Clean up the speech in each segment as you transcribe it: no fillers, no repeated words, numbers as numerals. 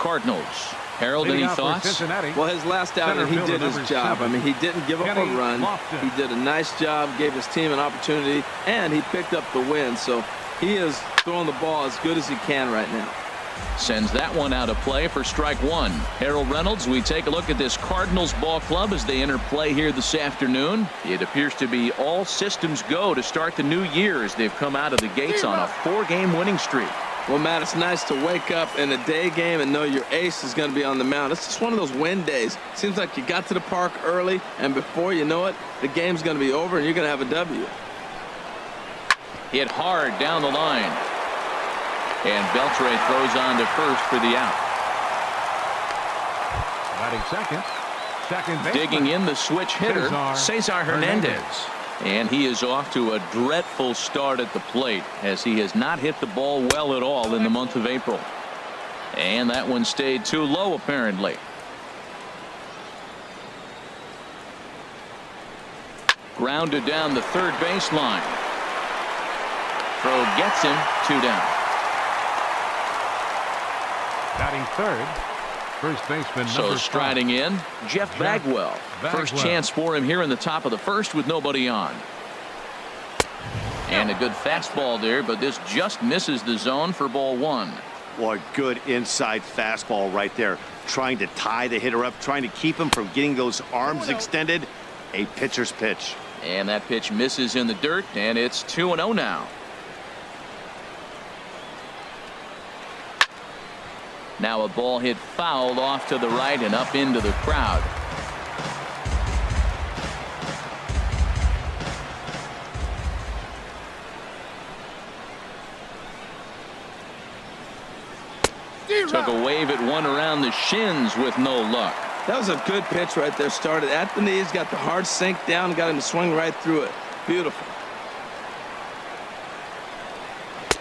Cardinals. Harold, any thoughts? Well, his last outing, he did his job. I mean, he didn't give up a run. He did a nice job, gave his team an opportunity, and he picked up the win. So he is throwing the ball as good as he can right now. Sends that one out of play for strike one. Harold Reynolds, we take a look at this Cardinals ball club as they enter play here this afternoon. It appears to be all systems go to start the new year as they've come out of the gates on a 4-game winning streak. Well, Matt, it's nice to wake up in a day game and know your ace is going to be on the mound. It's just one of those win days. Seems like you got to the park early, and before you know it, the game's going to be over and you're going to have a W. Hit hard down the line. And Beltre throws on to first for the out. Batting second baseman. Digging in the switch hitter, Cesar Hernandez. And he is off to a dreadful start at the plate as he has not hit the ball well at all in the month of April. And that one stayed too low apparently. Grounded down the third baseline. Throw gets him, 2 down. Batting third, first baseman. So striding in, Jeff Bagwell. First chance for him here in the top of the first with nobody on. And a good fastball there, but this just misses the zone for ball one. Well, a good inside fastball right there. Trying to tie the hitter up, trying to keep him from getting those arms extended. A pitcher's pitch. And that pitch misses in the dirt, and it's 2-0 now. Now a ball hit foul off to the right and up into the crowd. Took a wave at one around the shins with no luck. That was a good pitch right there. Started at the knees, got the hard sink down, got him to swing right through it. Beautiful.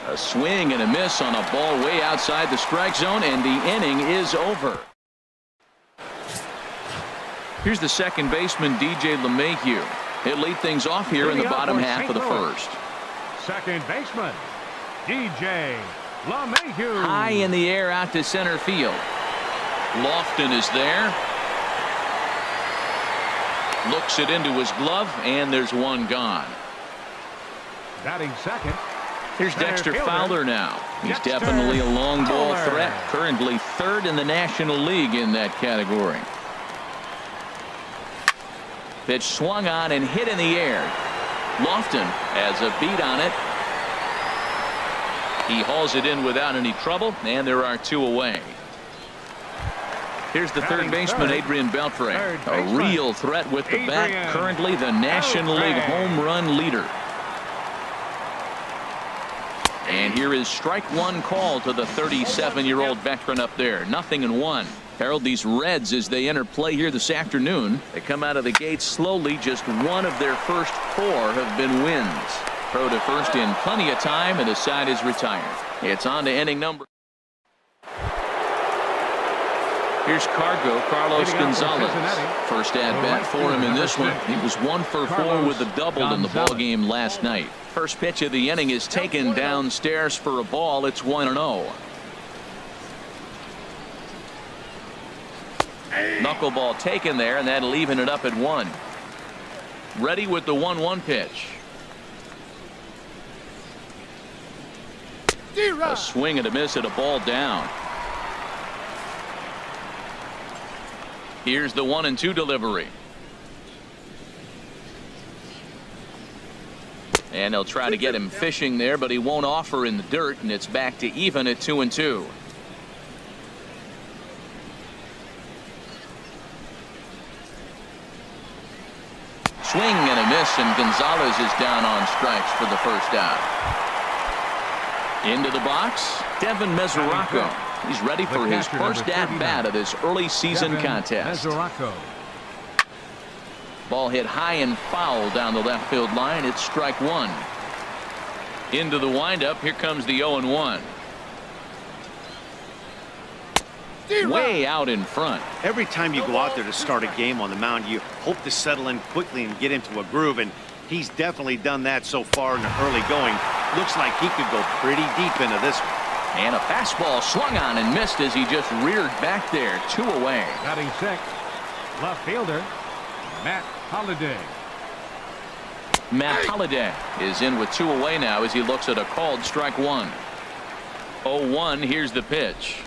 A swing and a miss on a ball way outside the strike zone, and the inning is over. Here's the second baseman, DJ LeMahieu. He'll lead things off here in the bottom half of the first. Second baseman, DJ LeMahieu. High in the air out to center field. Lofton is there. Looks it into his glove, and there's one gone. Batting second. Here's Dexter Fowler now. He's definitely a long ball threat. Currently third in the National League in that category. Pitch swung on and hit in the air. Lofton has a beat on it. He hauls it in without any trouble, and there are 2 away. Here's the third baseman, Adrian Beltre. A real threat with the bat. Currently the National League home run leader. And here is strike one call to the 37-year-old veteran up there. 0-1. Harold, these Reds, as they enter play here this afternoon, they come out of the gates slowly. Just one of their first 4 have been wins. Throw to first in plenty of time, and the side is retired. It's on to inning number. Here's Carlos Gonzalez. First at bat for him in this one. He was 1 for 4 with a double in the ball game last night. First pitch of the inning is taken downstairs for a ball. It's 1-0. Knuckleball taken there, and that'll even it up at 1. Ready with the 1-1 pitch. A swing and a miss at a ball down. Here's the 1-2 delivery. And they'll try to get him fishing there, but he won't offer in the dirt, and it's back to even at 2-2. Swing and a miss, and Gonzalez is down on strikes for the first out. Into the box, Devin Mesoraco. He's ready for his first at-bat of this early season contest. Ball hit high and foul down the left field line. It's strike one. Into the windup. Here comes the 0-1. Way out in front. Every time you go out there to start a game on the mound, you hope to settle in quickly and get into a groove, and he's definitely done that so far in the early going. Looks like he could go pretty deep into this one. And a fastball swung on and missed as he just reared back there. 2 away. Batting sixth, left fielder, Matt Holliday. Matt Holliday is in with 2 away now as he looks at a called strike 1. 0-1. Here's the pitch.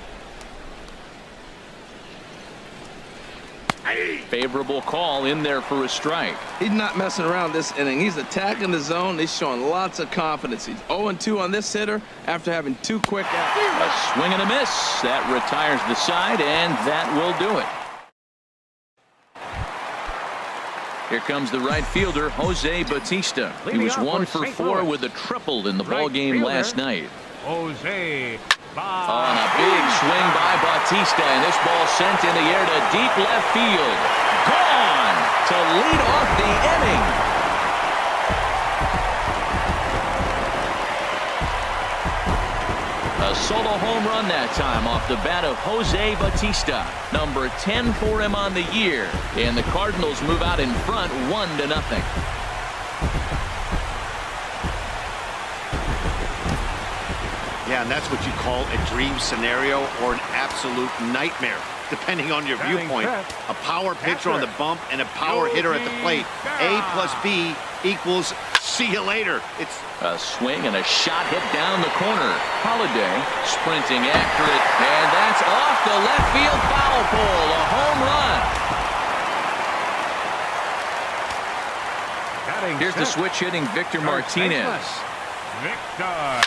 Favorable call in there for a strike. He's not messing around this inning. He's attacking the zone. He's showing lots of confidence. He's 0-2 on this hitter after having 2 quick outs. A swing and a miss. That retires the side, and that will do it. Here comes the right fielder, Jose Bautista. He was 1 for 4 with a triple in the ball game last night. Jose On a big swing by Bautista, and this ball sent in the air to deep left field. Gone to lead off the inning. A solo home run that time off the bat of Jose Bautista. Number 10 for him on the year. And the Cardinals move out in front 1-0. Yeah, and that's what you call a dream scenario or an absolute nightmare, depending on your viewpoint. A power pitcher on the bump and a power hitter at the plate. A plus B equals see you later. It's a swing and a shot hit down the corner. Holliday sprinting after it, and that's off the left field foul pole. A home run. Here's the switch hitting Victor Martinez. Victor.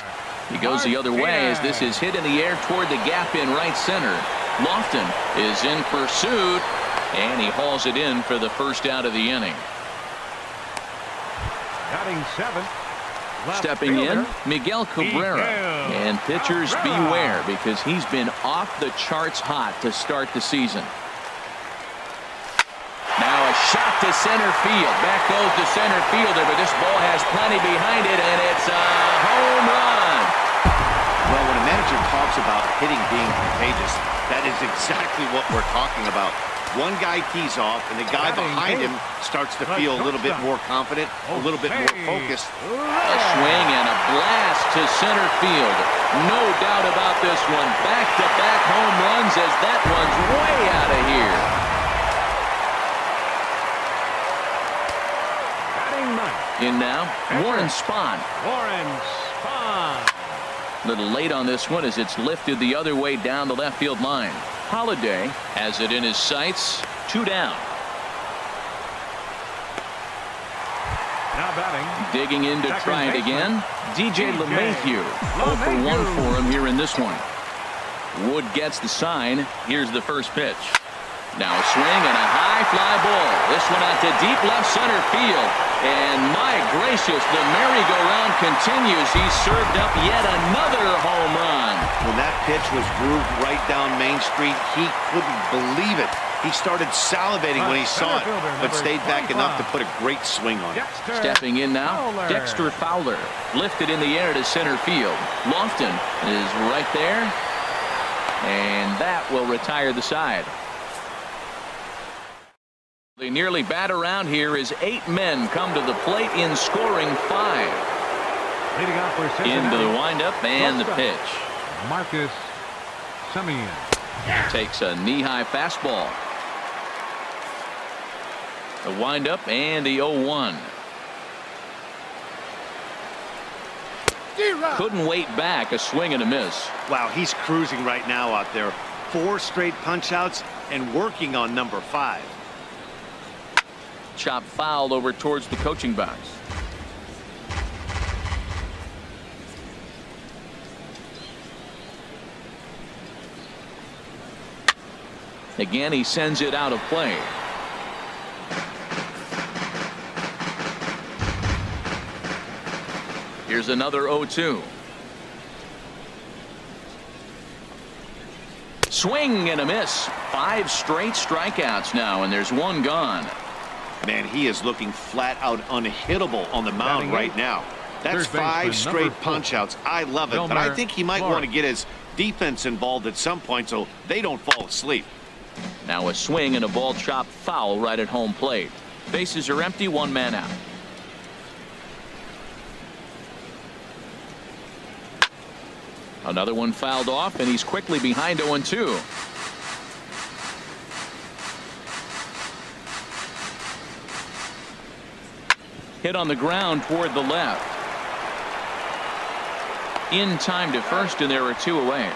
He goes the other way as this is hit in the air toward the gap in right center. Lofton is in pursuit, and he hauls it in for the first out of the inning. Batting seventh. Stepping in, Miguel Cabrera. And pitchers beware because he's been off the charts hot to start the season. Now a shot to center field. Back goes the center fielder, but this ball has plenty behind it, and it's a home run. Well, when a manager talks about hitting being contagious, that is exactly what we're talking about. One guy tees off, and the guy behind him starts to feel a little bit more confident, a little bit more focused. A swing and a blast to center field. No doubt about this one. Back-to-back home runs as that one's way out of here. In now, Warren Spahn. Little late on this one as it's lifted the other way down the left field line. Holliday has it in his sights. 2 down. Now batting. Digging in to try it again. DJ LeMahieu. 0 for 1 for him here in this one. Wood gets the sign. Here's the first pitch. Now a swing and a high fly ball. This one out to deep left center field. And my gracious, the merry-go-round continues. He's served up yet another home run. When that pitch was grooved right down Main Street, he couldn't believe it. He started salivating when he saw it, but stayed back enough to put a great swing on it. Stepping in now, Dexter Fowler. Lifted in the air to center field. Lofton is right there. And that will retire the side. They nearly bat around here as 8 men come to the plate in scoring 5. Leading off for Into the windup and the pitch. Marcus Semien takes a knee-high fastball. The windup and the 0-1. Couldn't wait back. A swing and a miss. Wow, he's cruising right now out there. 4 straight punch-outs and working on number 5. Chop foul over towards the coaching box. Again, he sends it out of play. Here's another 0-2. Swing and a miss. 5 straight strikeouts now, and there's 1 gone. Man, he is looking flat out unhittable on the mound right now. That's 5 straight punch-outs. I love it, but I think he might want to get his defense involved at some point so they don't fall asleep. Now a swing and a ball chopped foul right at home plate. Bases are empty, 1 man out. Another one fouled off, and he's quickly behind 0-2. Hit on the ground toward the left. In time to first, and there are 2 away.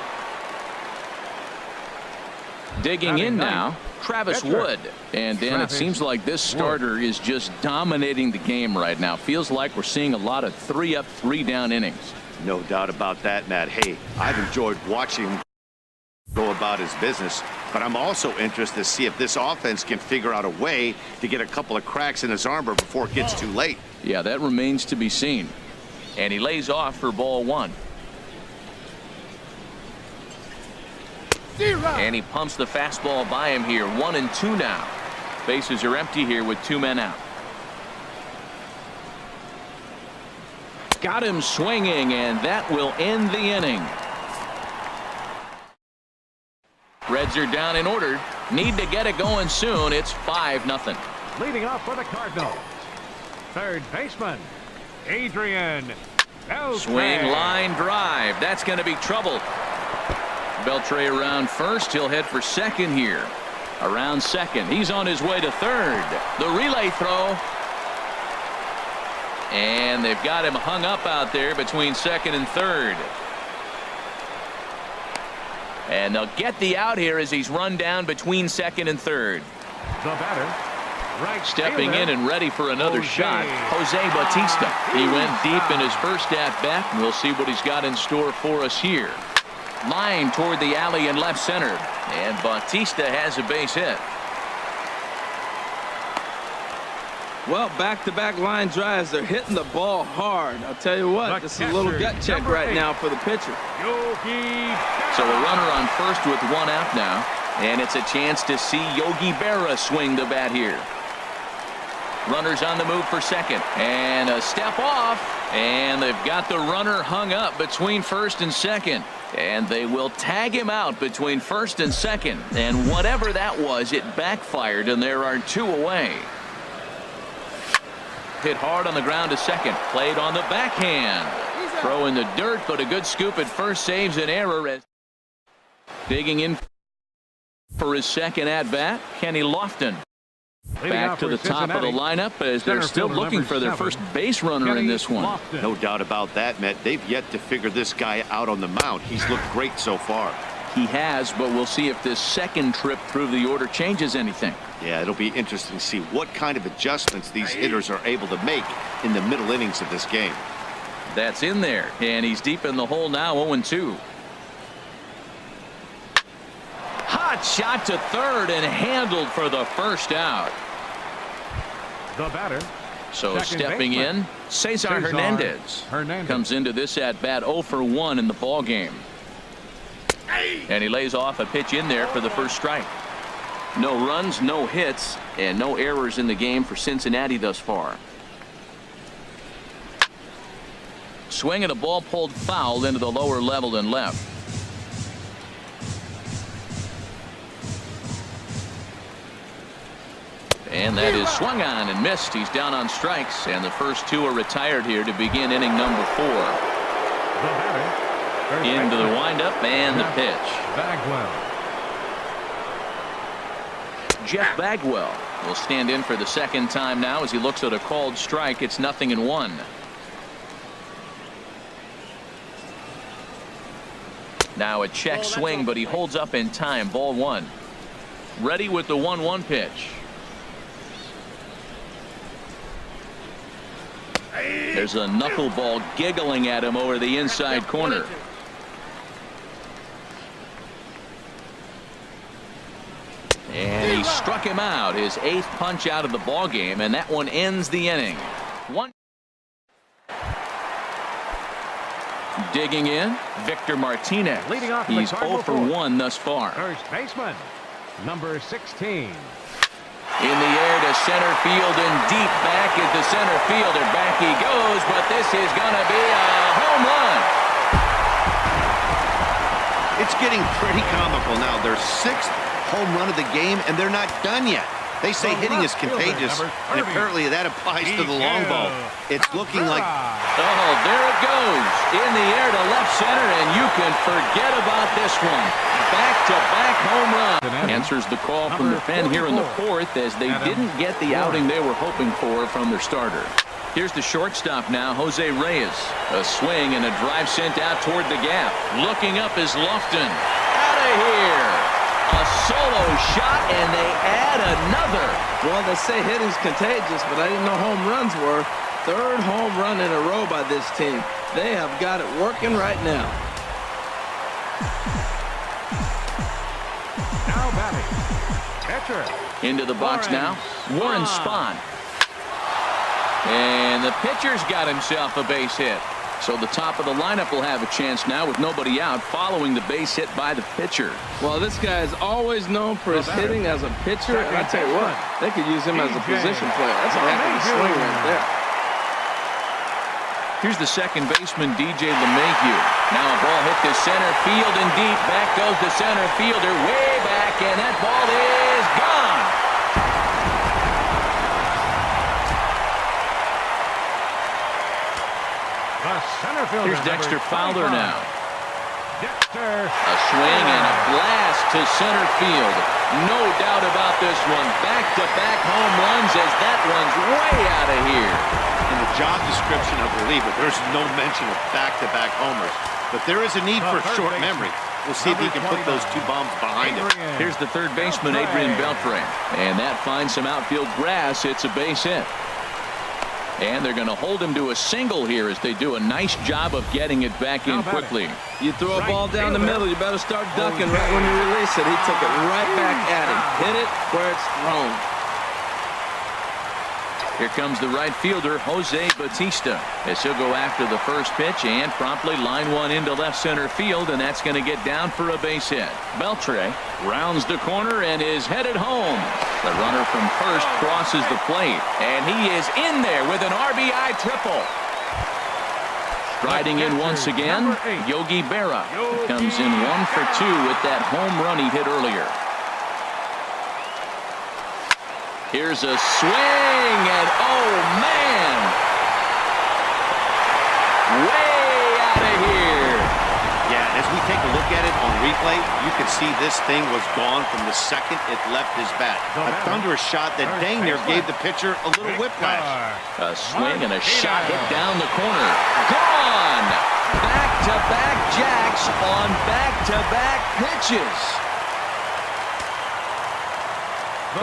Digging in now, Travis Wood. And Dan, it seems like this starter is just dominating the game right now. Feels like we're seeing a lot of 3-up, 3-down innings. No doubt about that, Matt. Hey, I've enjoyed watching him go about his business, but I'm also interested to see if this offense can figure out a way to get a couple of cracks in his armor before it gets too late. Yeah, that remains to be seen. And he lays off for ball 1. And he pumps the fastball by him here. 1-2 now. Bases are empty here with 2 men out. Got him swinging, and that will end the inning. Reds are down in order. Need to get it going soon. It's 5-0. Leading off for the Cardinals, third baseman, Adrian Beltre. Swing, line drive. That's going to be trouble. Beltre around first. He'll head for second here. Around second. He's on his way to third. The relay throw. And they've got him hung up out there between second and third. And they'll get the out here as he's run down between second and third. The batter, right stepping fielder, in and ready for another shot, Jose Bautista. He went deep in his first at bat, and we'll see what he's got in store for us here. Line toward the alley in left center, and Bautista has a base hit. Well, back-to-back line drives. They're hitting the ball hard. I'll tell you what, this is a little gut check right now for the pitcher. So a runner on first with 1 out now, and it's a chance to see Yogi Berra swing the bat here. Runners on the move for second, and a step off, and they've got the runner hung up between first and second, and they will tag him out between first and second, and whatever that was, it backfired, and there are 2 away. Hit hard on the ground to second. Played on the backhand. Throw in the dirt, but a good scoop at first saves an error. Digging in for his second at bat, Kenny Lofton. Back to the top of the lineup as they're still looking for their first base runner in this one. No doubt about that, Matt. They've yet to figure this guy out on the mound. He's looked great so far. He has, but we'll see if this second trip through the order changes anything. Yeah, it'll be interesting to see what kind of adjustments these hitters are able to make in the middle innings of this game. That's in there, and he's deep in the hole now, 0-2. Hot shot to third and handled for the first out. The batter. So stepping in, Cesar Hernandez comes into this at bat 0-for-1 in the ball game. And he lays off a pitch in there for the first strike. No runs, no hits, and no errors in the game for Cincinnati thus far. Swing and a ball pulled foul into the lower level and left. And that is swung on and missed. He's down on strikes, and the first 2 are retired here to begin inning number 4. Into the windup and the pitch. Jeff Bagwell will stand in for the second time now as he looks at a called strike. It's 0-1. Now a check swing, but he holds up in time. Ball 1. Ready with the 1-1 pitch. There's a knuckleball giggling at him over the inside corner. And he struck him out, his 8th punch out of the ball game, and that one ends the inning. Digging in, Victor Martinez. He's 0-for-1 thus far. First baseman, number 16. In the air to center field and deep back is the center fielder. Back he goes, but this is going to be a home run. It's getting pretty comical now. Their 6th home run of the game, and they're not done yet. They say hitting is contagious, and apparently that applies to the long ball. It's looking like... Oh, there it goes. In the air to left center, and you can forget about this one. Back-to-back home run. Answers the call from the pen here in the fourth, as they didn't get the outing they were hoping for from their starter. Here's the shortstop now, Jose Reyes. A swing and a drive sent out toward the gap. Looking up is Lofton. Out of here. A solo shot, and they add another. Well, they say hitting's contagious, but I didn't know home runs were. Third home run in a row by this team. They have got it working right now. Now batting. Catcher. Into the box now, Warren Spahn. And the pitcher's got himself a base hit. So the top of the lineup will have a chance now with nobody out following the base hit by the pitcher. Well, this guy is always known for his hitting as a pitcher, and I tell you what, they could use him as a position player. That's a heck of a swing right there. Here's the second baseman, DJ LeMahieu. Now a ball hit to center field and deep. Back goes the center fielder way back, and that ball is gone. Here's Dexter Fowler now. A swing and a blast to center field. No doubt about this one. Back-to-back home runs as that one's way out of here. In the job description of reliever, there's no mention of back-to-back homers. But there is a need for short memory. We'll see if he can put those two bombs behind him. Here's the third baseman, Adrian Beltre. And that finds some outfield grass. It's a base hit. And they're going to hold him to a single here as they do a nice job of getting it back in quickly. You throw a ball down the middle, you better start ducking right when you release it. He took it right back at him. Hit it where it's thrown. Here comes the right fielder, Jose Bautista, as he'll go after the first pitch and promptly line one into left center field, and that's going to get down for a base hit. Beltre rounds the corner and is headed home. The runner from first crosses the plate, and he is in there with an RBI triple. Striding in once again, Yogi Berra comes in 1 for 2 with that home run he hit earlier. Here's a swing, and oh man, way out of here. Yeah, as we take a look at it on replay, you can see this thing was gone from the second it left his bat. A thunderous shot that dang near gave the pitcher a little whiplash. A swing and a shot hit down the corner. Gone! Back-to-back jacks on back-to-back pitches.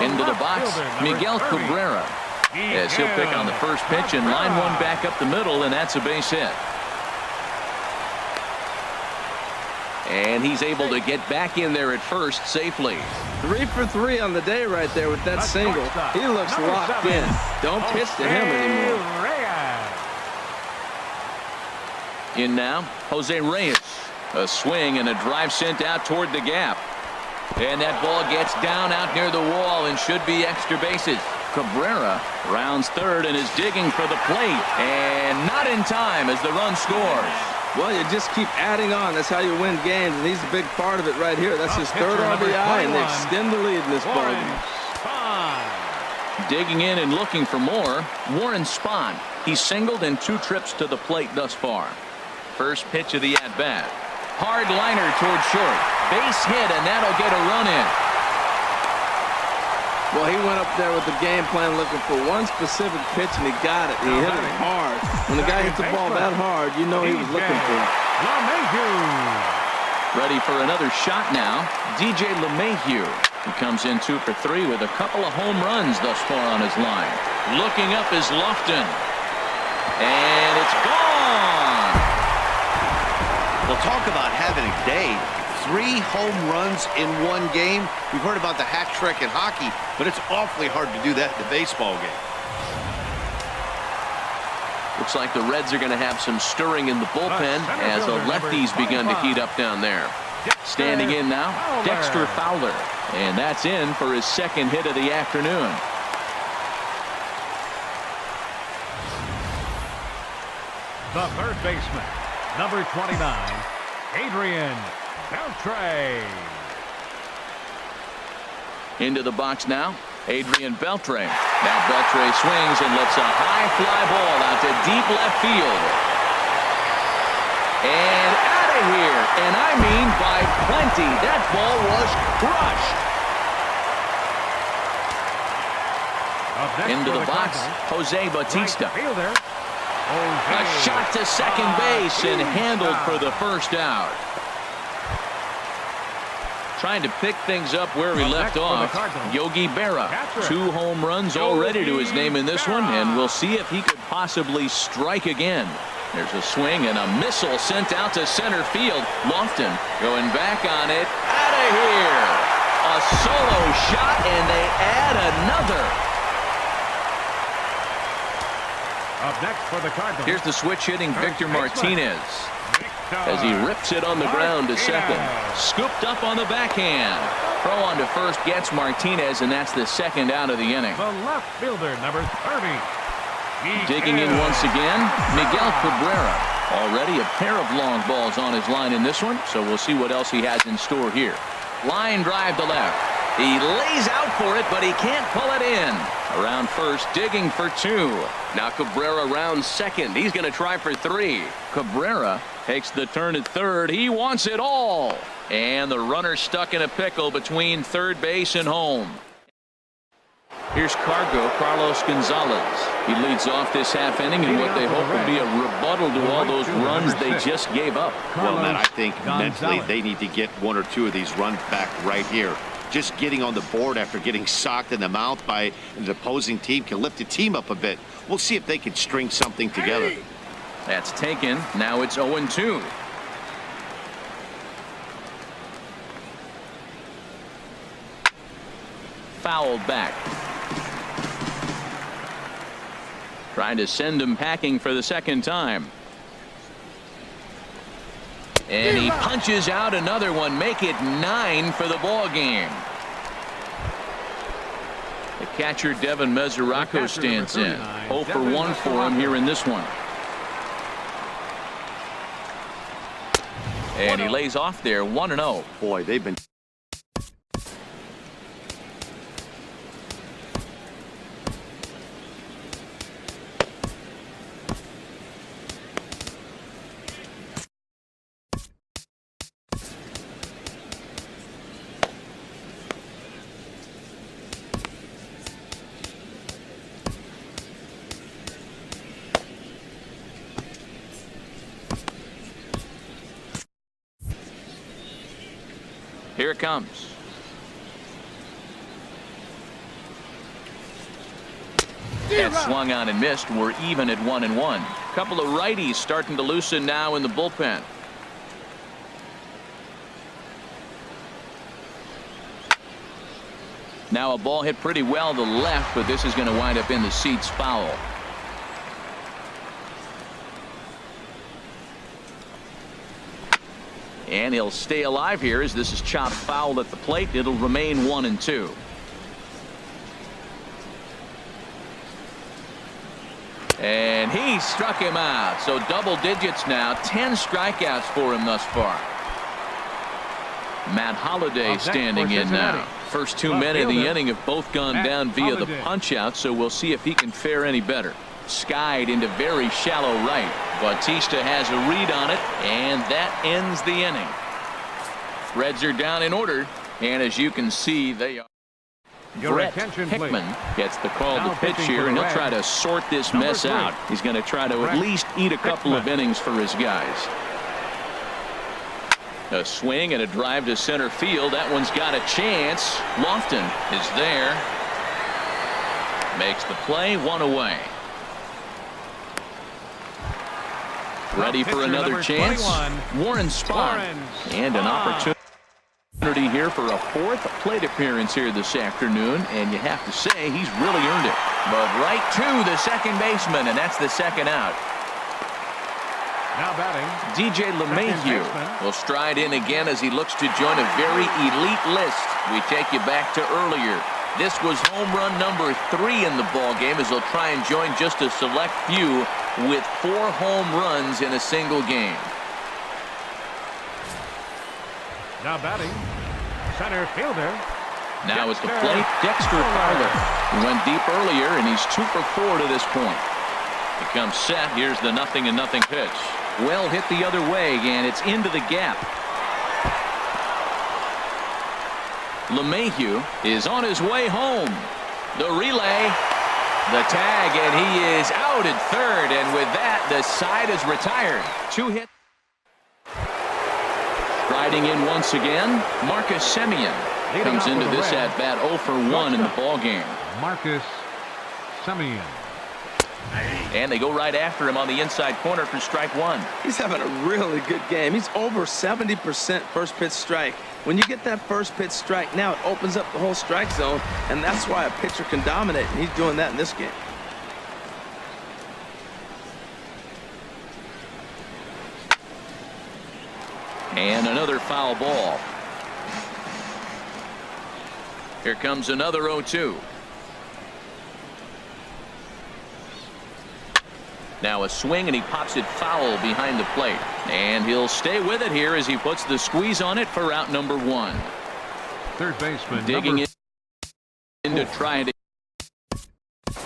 Into the box, Miguel Cabrera, as he'll pick on the first pitch and line one back up the middle, and that's a base hit. And he's able to get back in there at first safely. 3 for 3 on the day right there with that single. He looks locked in. Don't pitch to him anymore. In now, Jose Reyes. A swing and a drive sent out toward the gap. And that ball gets down out near the wall and should be extra bases. Cabrera rounds third and is digging for the plate. And not in time as the run scores. Well, you just keep adding on. That's how you win games, and he's a big part of it right here. That's his third RBI, and they extend the lead in this ballgame. Digging in and looking for more, Warren Spahn. He's singled in 2 trips to the plate thus far. First pitch of the at-bat. Hard liner toward short. Base hit, and that'll get a run in. Well, he went up there with the game plan looking for one specific pitch, and he got it. He hit it hard. When the guy hits the ball that hard, you know he was looking for it. Ready for another shot now, DJ LeMahieu. He comes in 2 for 3 with a couple of home runs thus far on his line. Looking up is Lofton. And it's gone. We'll talk about having a day. 3 home runs in 1 game. We've heard about the hat trick in hockey, but it's awfully hard to do that in a baseball game. Looks like the Reds are going to have some stirring in the bullpen as the lefties begun to heat up down there. Standing in now, Dexter Fowler. And that's in for his second hit of the afternoon. The third baseman, number 29, Adrian Beltre. Into the box now, Adrian Beltre. Now Beltre swings and lets a high fly ball out to deep left field. And out of here. And I mean by plenty. That ball was crushed. Into the box, Jose Bautista. A shot to second base and handled for the first out. Trying to pick things up where we left off. Yogi Berra. 2 home runs already to his name in this one, and we'll see if he could possibly strike again. There's a swing and a missile sent out to center field. Lofton going back on it. Out of here. A solo shot, and they add another. Up next for the Cardinals. Here's the switch hitting Victor Martinez as he rips it on the ground to second. Scooped up on the backhand. Throw on to first gets Martinez, and that's the second out of the inning. The left fielder, number 30. Digging in once again, Miguel Cabrera. Already a pair of long balls on his line in this one, so we'll see what else he has in store here. Line drive to left. He lays out for it, but he can't pull it in. Around first, digging for 2. Now Cabrera rounds second. He's going to try for 3. Cabrera takes the turn at third. He wants it all. And the runner stuck in a pickle between third base and home. Here's Carlos Gonzalez. He leads off this half inning in what they hope will be a rebuttal to all those runs they just gave up. Well, Matt, I think mentally they need to get 1 or 2 of these runs back right here. Just getting on the board after getting socked in the mouth by an opposing team can lift the team up a bit. We'll see if they can string something together. That's taken. Now it's 0-2. Fouled back. Trying to send him packing for the second time. And he punches out another one. Make it 9 for the ball game. The catcher Devin Mesoraco stands in. 0 for 1 for him here in this one. And he lays off there 1-0. Boy, they've been. Here it comes. That swung on and missed. We're even at 1-1. Couple of righties starting to loosen now in the bullpen. Now a ball hit pretty well to left, but this is going to wind up in the seats foul. And he'll stay alive here as this is chopped foul at the plate. It'll remain 1-2. And he struck him out. So double digits now. 10 strikeouts for him thus far. Matt Holliday standing in now. First 2 men of the inning have both gone down via the punch out, so we'll see if he can fare any better. Skied into very shallow right. Bautista has a read on it, and that ends the inning. Reds are down in order, and as you can see, they are. Brett Hickman gets the call to pitch here, and he'll try to sort this mess out. He's going to try to at least eat a couple of innings for his guys. A swing and a drive to center field. That one's got a chance. Lofton is there. Makes the play, 1 away. Ready for another chance. Warren Spahn. And an opportunity here for a 4th plate appearance here this afternoon. And you have to say he's really earned it. But right to the second baseman, and that's the second out. Now batting, DJ LeMahieu will stride in again as he looks to join a very elite list. We take you back to earlier. This was home run number 3 in the ball game as he'll try and join just a select few with 4 home runs in a single game. now batting, center fielder Now at the plate, Dexter Fowler. He went deep earlier, and he's 2 for 4 to this point. He comes set. Here's the 0-0 pitch. Well hit the other way, and it's into the gap. LeMahieu is on his way home. The relay, the tag, and he is out at third. And with that, the side is retired. 2 hits. Striding in once again, Marcus Semien comes into this at bat 0 for 1 in the ball game. Marcus Semien. And they go right after him on the inside corner for strike 1. He's having a really good game. He's over 70% first pitch strike. When you get that first pitch strike, now it opens up the whole strike zone, and that's why a pitcher can dominate, and he's doing that in this game. And another foul ball. Here comes another 0-2. Now a swing, and he pops it foul behind the plate. And he'll stay with it here as he puts the squeeze on it for out number 1. Third baseman digging in to try to.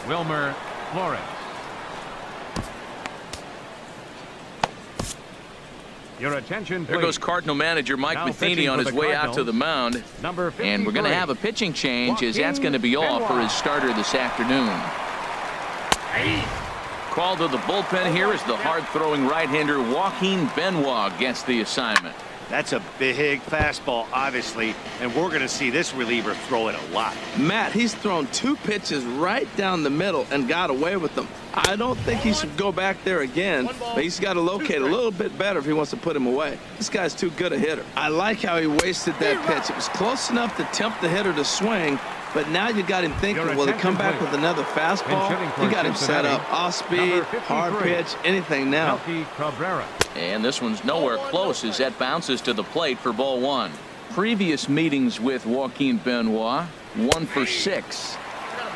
Wilmer Flores. Your attention, please. There goes Cardinal manager Mike Matheny on his way out to the mound. And we're going to have a pitching change, as that's going to be all for his starter this afternoon. Called to the bullpen here as the hard-throwing right-hander Joaquin Benoit gets the assignment. That's a big fastball, obviously, and we're going to see this reliever throw it a lot. Matt, he's thrown 2 pitches right down the middle and got away with them. I don't think he should go back there again, but he's got to locate a little bit better if he wants to put him away. This guy's too good a hitter. I like how he wasted that pitch. It was close enough to tempt the hitter to swing, but now you got him thinking, will he come back with another fastball? You got him set up. Off speed, hard pitch, anything now. And this one's nowhere close as that bounces to the plate for ball 1. Previous meetings with Joaquin Benoit, 1 for 6.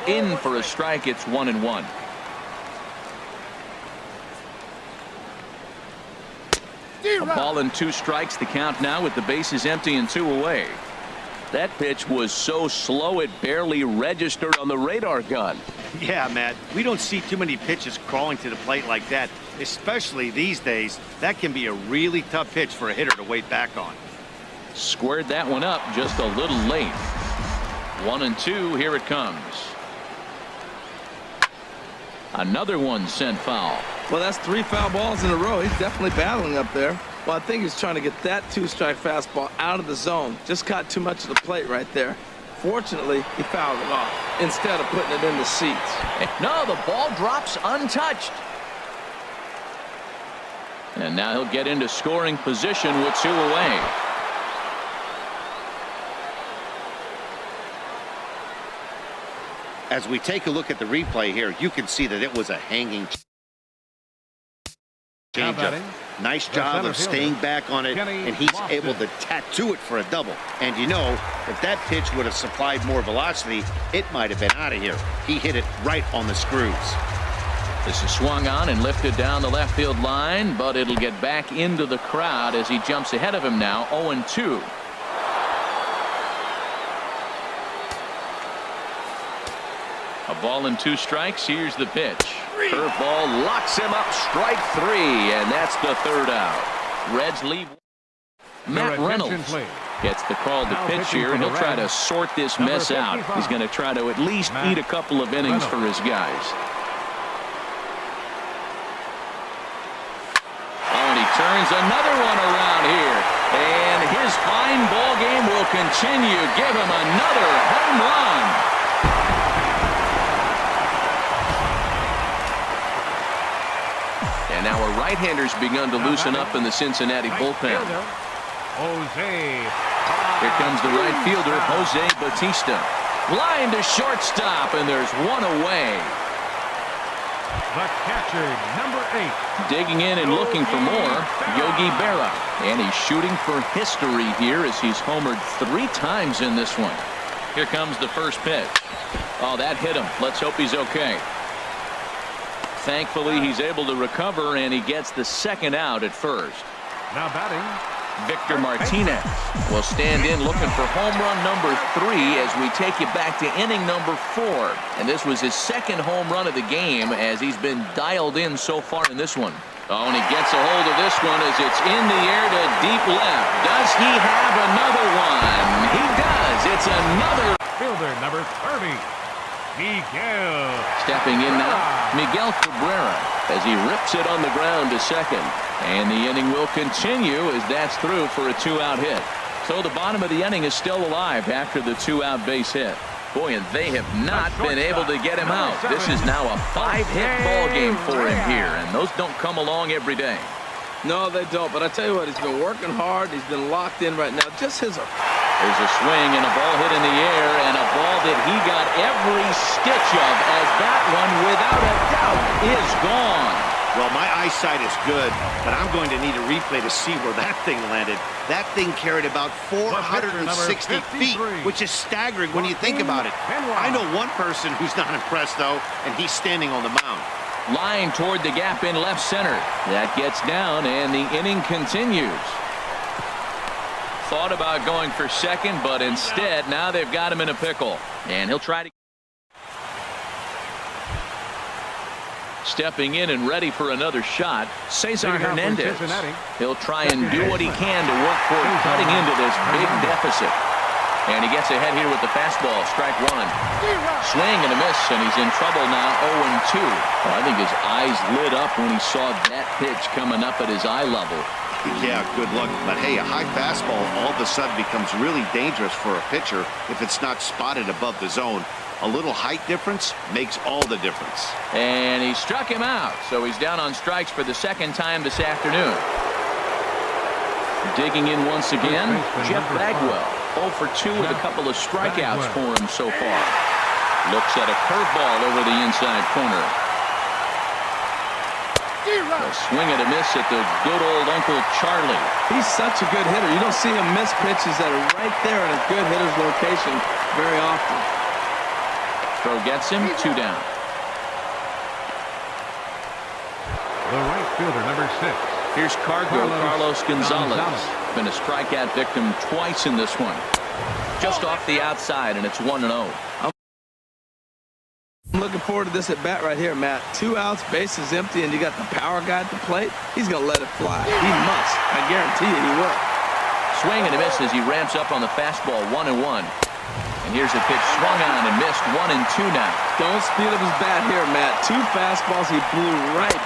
In for a strike, it's 1-1. A ball and 2 strikes, the count now with the bases empty and 2 away. That pitch was so slow it barely registered on the radar gun. Yeah, Matt, we don't see too many pitches crawling to the plate like that, especially these days. That can be a really tough pitch for a hitter to wait back on. Squared that one up just a little late. 1-2, here it comes. Another one sent foul. Well, that's 3 foul balls in a row. He's definitely battling up there. Well, I think he's trying to get that 2-strike fastball out of the zone. Just caught too much of the plate right there. Fortunately, he fouled it off instead of putting it in the seats. No, the ball drops untouched. And now he'll get into scoring position with 2 away. As we take a look at the replay here, you can see that it was a hanging changeup. Nice job of staying back on it, and he's able to tattoo it for a double. And you know, if that pitch would have supplied more velocity, it might have been out of here. He hit it right on the screws. This is swung on and lifted down the left field line, but it'll get back into the crowd as he jumps ahead of him now, 0-2. A ball and 2 strikes. Here's the pitch. Curveball locks him up. Strike 3, and that's the 3rd out. Reds leave. Matt Reynolds gets the call to pitch here, and he'll try to sort this mess out. He's going to try to at least eat a couple of innings for his guys. Oh, and he turns another one around here. And his fine ball game will continue. Give him another home run. And now our right-handers begun to loosen up in the Cincinnati bullpen. Here comes the right fielder, Jose Bautista. Line to shortstop, and there's 1 away. The catcher, number 8. Digging in and looking for more, Yogi Berra. And he's shooting for history here as he's homered 3 times in this one. Here comes the first pitch. Oh, that hit him. Let's hope he's okay. Thankfully, he's able to recover, and he gets the 2nd out at first. Now batting, Victor Martinez will stand in looking for home run number 3 as we take you back to inning number 4. And this was his second home run of the game as he's been dialed in so far in this one. Oh, and he gets a hold of this one as it's in the air to deep left. Does he have another one? He does. It's another. Fielder number 30, Miguel. Stepping in now, Miguel Cabrera as he rips it on the ground to second. And the inning will continue as that's through for a 2-out hit. So the bottom of the inning is still alive after the 2-out base hit. Boy, and they have not been able to get him out. This is now a 5-hit ball game for him here, and those don't come along every day. No, they don't. But I tell you what, he's been working hard. He's been locked in right now. Just his. There's a swing and a ball hit in the air, and a ball that he got every stitch of as that one, without a doubt, is gone. Well, my eyesight is good, but I'm going to need a replay to see where that thing landed. That thing carried about 460 feet, which is staggering when you think about it. I know one person who's not impressed, though, and he's standing on the mound. Line toward the gap in left center. That gets down, and the inning continues. Thought about going for second, but instead, now they've got him in a pickle. And he'll try to. Stepping in and ready for another shot, Cesar Hernandez. He'll try and do what he can to work toward cutting into this big deficit. And he gets ahead here with the fastball, strike 1. Swing and a miss, and he's in trouble now, 0-2. Well, I think his eyes lit up when he saw that pitch coming up at his eye level. Yeah, good luck. But hey, a high fastball all of a sudden becomes really dangerous for a pitcher if it's not spotted above the zone. A little height difference makes all the difference. And he struck him out, so he's down on strikes for the second time this afternoon. Digging in once again, Jeff Bagwell, 0 for 2 with a couple of strikeouts for him so far. Looks at a curveball over the inside corner. A swing and a miss at the good old Uncle Charlie. He's such a good hitter. You don't see him miss pitches that are right there in a good hitter's location very often. Throw gets him, 2 down. The right fielder, number 6. Here's Carlos Gonzalez. Been a strikeout victim twice in this one. Just off the outside, and it's 1-0. I'm looking forward to this at bat right here, Matt. 2 outs, bases empty, and you got the power guy at the plate. He's going to let it fly. He must. I guarantee you he will. Swing and a miss as he ramps up on the fastball, 1-1. And here's a pitch swung on and missed, 1-2 now. Don't speed up his bat here, Matt. 2 fastballs he blew right.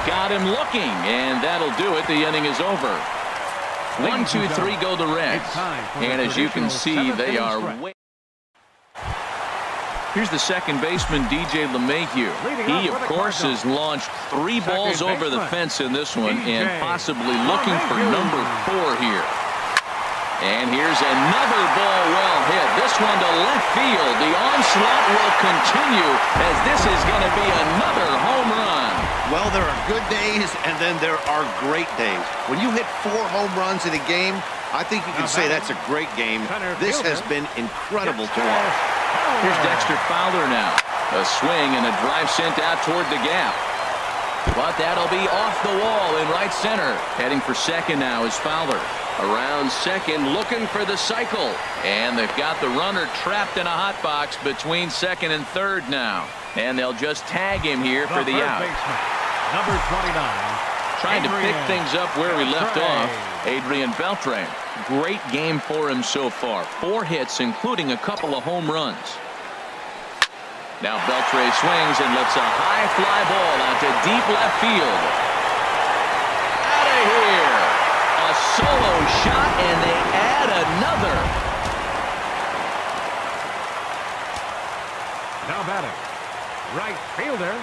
Got him looking, and that'll do it. The inning is over. 1, 2, 3 go the Reds. And as you can see, they are way. Here's the second baseman, DJ LeMahieu. He, of course, has launched 3 balls over the fence in this one and possibly looking for number 4 here. And here's another ball well hit. This one to left field. The onslaught will continue as this is going to be another home run. Well, there are good days and then there are great days. When you hit 4 home runs in a game, I think you can say that's a great game. This has been incredible to watch. Here's Dexter Fowler now. A swing and a drive sent out toward the gap. But that'll be off the wall in right center. Heading for second now is Fowler. Around second, looking for the cycle. And they've got the runner trapped in a hot box between second and third now. And they'll just tag him here for the out. Number 29. Trying to pick things up where we left off. Adrian Beltre. Great game for him so far. 4 hits, including a couple of home runs. Now Beltre swings and lets a high fly ball out to deep left field. Out of here. A solo shot, and they add another. Now batting, right fielder,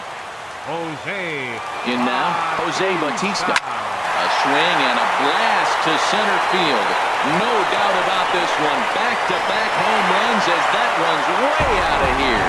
Jose. In now, Jose Bautista. A swing and a blast to center field. No doubt about this one. Back-to-back home runs as that one's way out of here.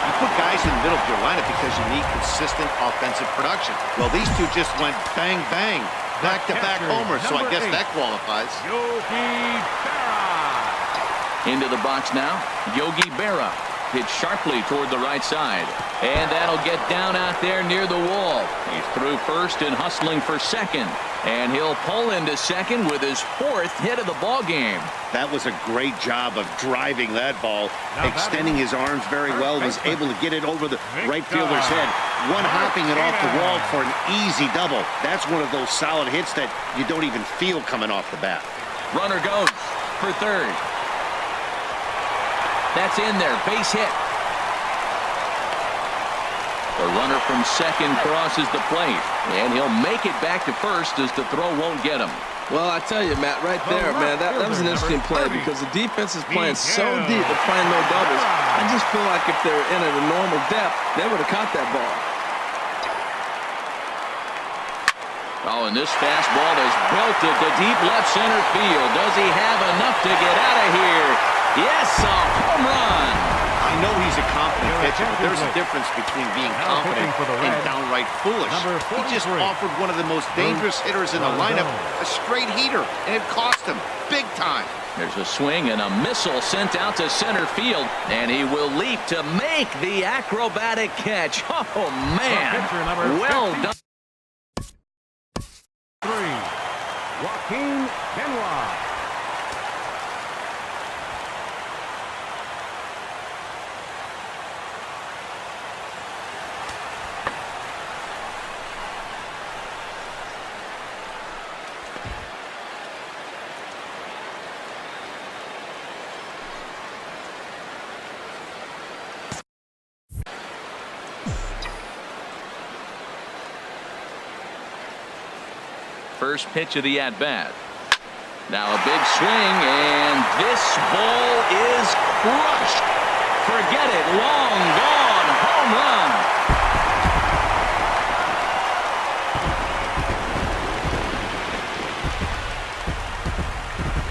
You put guys in the middle of your lineup because you need consistent offensive production. Well, these two just went bang, bang. Back-to-back homers, so I guess that qualifies. Yogi Berra. Into the box now, Yogi Berra. Hit sharply toward the right side. And that'll get down out there near the wall. He's through first and hustling for second. And he'll pull into second with his 4th hit of the ball game. That was a great job of driving that ball, extending his arms very well, was able to get it over the right fielder's head, one-hopping it off the wall for an easy double. That's one of those solid hits that you don't even feel coming off the bat. Runner goes for third. That's in there, base hit. The runner from second crosses the plate, and he'll make it back to first as the throw won't get him. Well, I tell you, Matt, right there, man, that was an interesting play because the defense is playing so deep, they're playing no doubles. I just feel like if they're in at a normal depth, they would have caught that ball. Oh, and this fastball is belted to deep left center field. Does he have enough to get out of here? Yes, a home run. I know he's a confident pitcher, but there's a difference between being confident and downright foolish. He just offered one of the most dangerous hitters in the lineup a straight heater, and it cost him big time. There's a swing and a missile sent out to center field, and he will leap to make the acrobatic catch. Oh, man. Well done. 3, Joaquin Benoit. First pitch of the at-bat. Now a big swing, and this ball is crushed. Forget it. Long gone. Home run.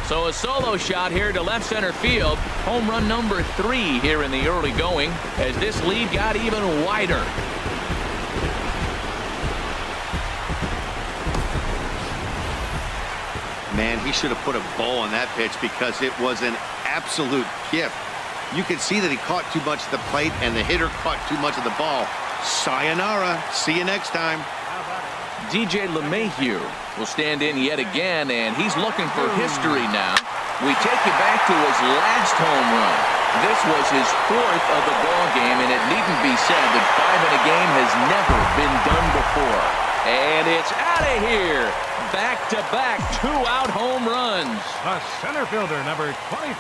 So a solo shot here to left center field. Home run number 3 here in the early going as this lead got even wider. Man, he should have put a bow on that pitch because it was an absolute gift. You could see that he caught too much of the plate and the hitter caught too much of the ball. Sayonara. See you next time. DJ LeMahieu will stand in yet again, and he's looking for history now. We take you back to his last home run. This was his 4th of the ball game, and it needn't be said that 5 in a game has never been done before. And it's out of here. Back-to-back 2-out home runs. The center fielder, number 25,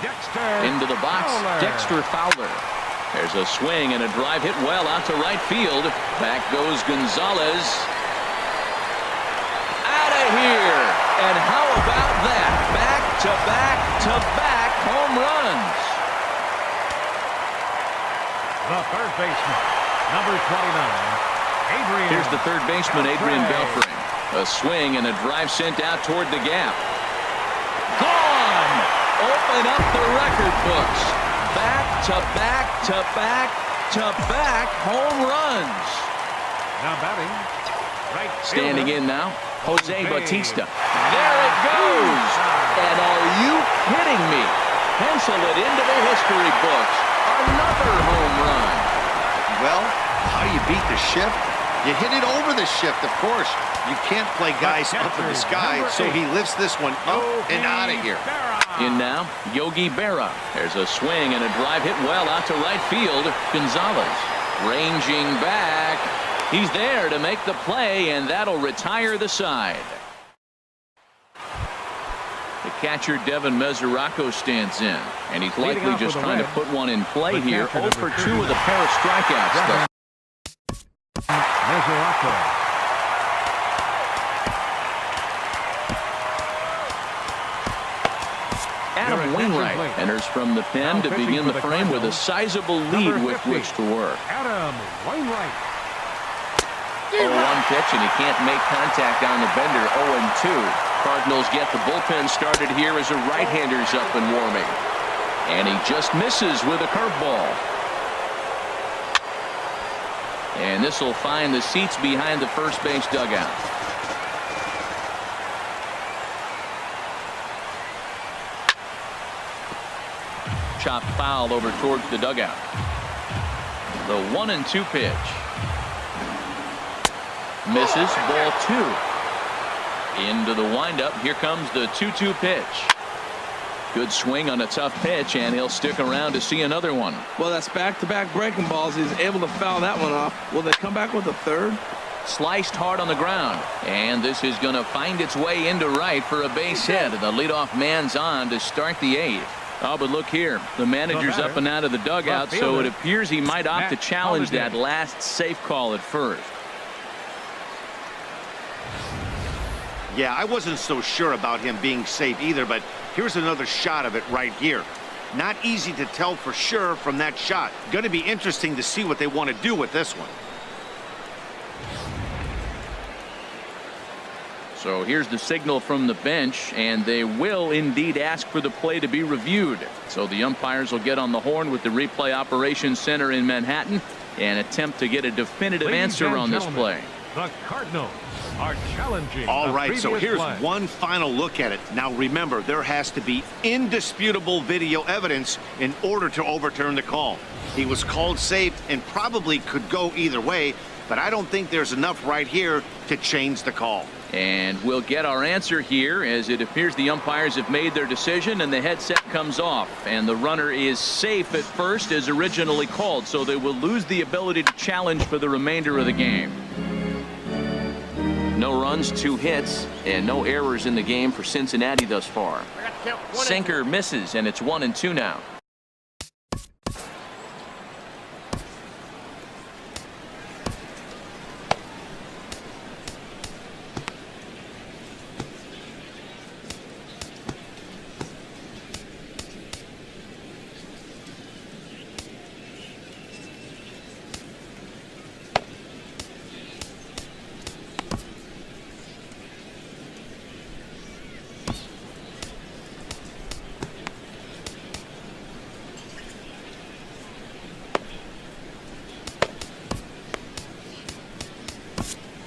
Dexter into the box, Fowler. Dexter Fowler. There's a swing and a drive hit well out to right field. Back goes Gonzalez. Out of here. And how about that? Back-to-back-to-back home runs. The third baseman, number 29, Adrian. Here's the third baseman, Adrian Beltre. A swing and a drive sent out toward the gap. Gone! Open up the record books. Back-to-back-to-back-to-back home runs. Now batting, right Standing fielder, in now, Jose Bautista. There it goes! And are you kidding me? Pencil it into the history books. Another home run. Well, how do you beat the shift? You hit it over the shift, of course. You can't play guys up in the sky, so he lifts this one up and out of here. In now, Yogi Berra. There's a swing and a drive hit well out to right field. Gonzalez ranging back. He's there to make the play, and that'll retire the side. The catcher, Devin Mesoraco, stands in, and he's likely just trying to put one in play here. 0 for 2 with a pair of strikeouts. Mesoraco. Adam Wainwright enters from the pen to begin the frame with a sizable lead with which to work. Adam Wainwright. 0-1 pitch, and he can't make contact on the bender. 0-2. Cardinals get the bullpen started here as a right-hander's up and warming. And he just misses with a curveball. And this will find the seats behind the first base dugout. Chopped foul over towards the dugout. The 1-2 pitch. Misses. Ball 2. Into the windup. Here comes the 2-2 pitch. Good swing on a tough pitch, and he'll stick around to see another one. Well, that's back-to-back breaking balls. He's able to foul that one off. Will they come back with a third? Sliced hard on the ground, and this is going to find its way into right for a base hit. The leadoff man's on to start the 8th. Oh, but look here. The manager's up and out of the dugout, so it appears he might opt to challenge that last safe call at first. Yeah, I wasn't so sure about him being safe either, but here's another shot of it right here. Not easy to tell for sure from that shot. Going to be interesting to see what they want to do with this one. So here's the signal from the bench, and they will indeed ask for the play to be reviewed. So the umpires will get on the horn with the replay operations center in Manhattan and attempt to get a definitive answer on this play. The Cardinals are challenging. All right, so here's one final look at it. Now remember, there has to be indisputable video evidence in order to overturn the call. He was called safe and probably could go either way, but I don't think there's enough right here to change the call. And we'll get our answer here, as it appears the umpires have made their decision and the headset comes off, and the runner is safe at first as originally called, so they will lose the ability to challenge for the remainder of the game. No runs, 2 hits, and no errors in the game for Cincinnati thus far. Sinker misses, and it's 1-2 now.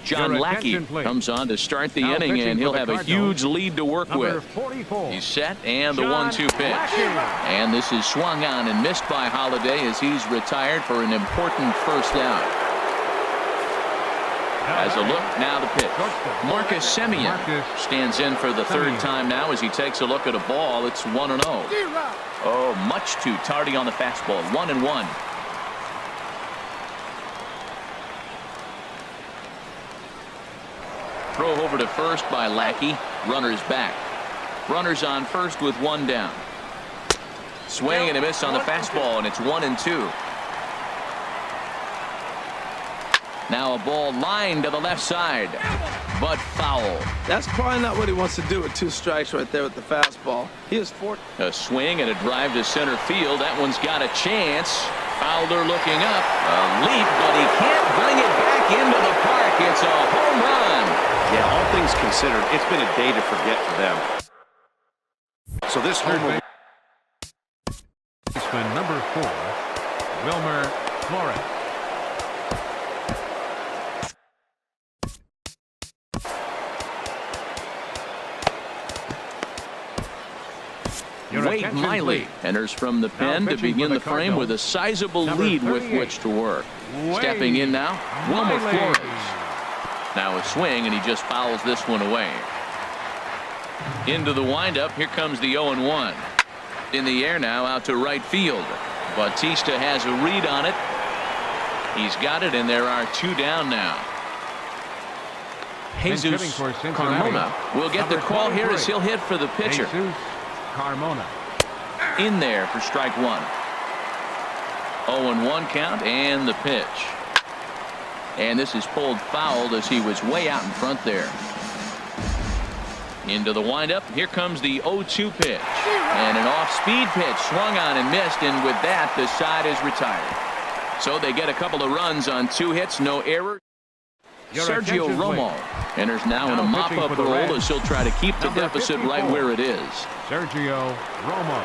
John Lackey comes on to start the inning, and he'll have a huge lead to work with. He's set, and the 1-2 pitch. And this is swung on and missed by Holiday as he's retired for an important first out. As a look, now the pitch. Marcus Semien stands in for the 3rd time now as he takes a look at a ball. It's 1-0. Oh, much too tardy on the fastball. 1-1. Throw over to first by Lackey. Runners back. Runners on first with 1 down. Swing and a miss on the fastball, and it's 1-2. Now a ball lined to the left side, but foul. That's probably not what he wants to do with 2 strikes right there with the fastball. He is 4. A swing and a drive to center field. That one's got a chance. Fowler looking up. A leap, but he can't bring it back into the park. It's a home run. Yeah, all things considered, it's been a day to forget for them. So this home baseman number 4, Wilmer Flores. Wade Miley enters from the pen to begin the frame with a sizable lead with which to work. Stepping in now, Wilmer Flores. Now a swing, and he just fouls this one away. Into the windup. Here comes the 0-1. In the air now, out to right field. Bautista has a read on it. He's got it, and there are 2 down now. Jesus Carmona will get the call here as he'll hit for the pitcher. Jesus Carmona. In there for strike 1. 0-1 count, and the pitch. And this is pulled foul as he was way out in front there. Into the windup. Here comes the 0-2 pitch. And an off-speed pitch swung on and missed, and with that the side is retired. So they get a couple of runs on 2 hits, no error. Sergio Romo enters now in a mop-up role as he'll try to keep the deficit right where it is. Sergio Romo.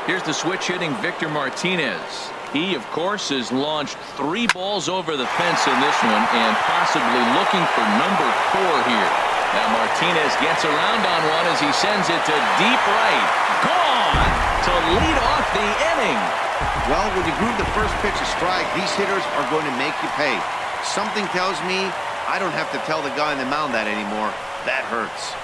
Here's the switch hitting Victor Martinez. He, of course, has launched 3 balls over the fence in this one and possibly looking for number 4 here. Now Martinez gets around on one as he sends it to deep right. Gone to lead off the inning. Well, when you groove the first pitch a strike, these hitters are going to make you pay. Something tells me I don't have to tell the guy on the mound that anymore. That hurts.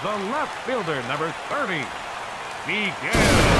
The left fielder, number 30, begins.